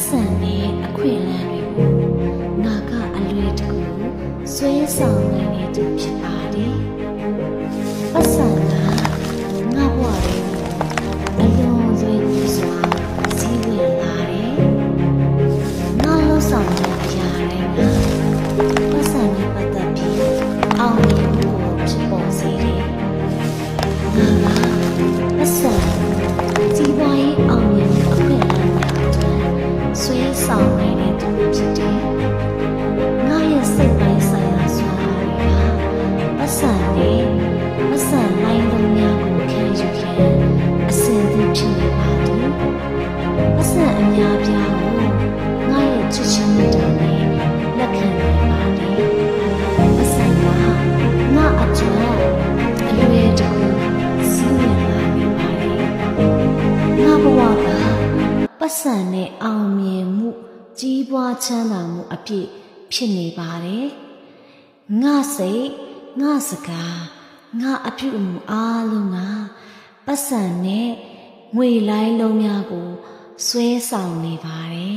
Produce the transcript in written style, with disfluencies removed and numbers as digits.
စံနဲ့အခွင့်အလမ်းတွေကိုငါကအလွယ်တကူဆွဲဆောင်နိုင်တဲ့သူဖြစ်ပါတယ်။ပတ်စံကငါ့ဘဝရဲ့အလွန်သွေးကြီးစွာစီးဝင်လာတယ်။ငါလှဆောင်တဲ့အရာတွေကပတ်စံနဲ့ပတ်သက်ပြီးအောင်မြင်မှုကိုဖြစ်ပေါ်စေတယ်။ငါကပတ်စံစီးပွားရေးအောင်မြင်မှုအခွင့်အလမ်းများအတွက်ဆွဲဆောင်နိုင်တဲ့သူဖြစ်တယ်။ငါရဲ့စိတ်ပိုင်းဆိုင်ရာစွမ်းအားတွေကပတ်စံနဲ့ပတ်စံနိုင်လုံးများကိုခံယူရန်အစဉ်သင့်ဖြစ်နေပါသည်။ပတ်စံအများပြားကိုငါရဲ့ချစ်ချင်းမြတ်တာနဲ့လက်ခံနိုင်ပါသည်။ပတ်စံကငါအတွက်အလွယ်တကူစီးဝင်လာနေပါသည်။ငါဘဝကပတ်စံနဲ့အောင်မြင်မှုကြီးပွားချမ်းသာမှုအပြည့်ဖြစ်နေပါတယ်။ငါစိတ်ငါစကားငါအပြုအမူအားလုံးကပတ်စံနဲ့ငွေလိုင်းလုံးများကိုဆွဲဆောင်နေပါတယ်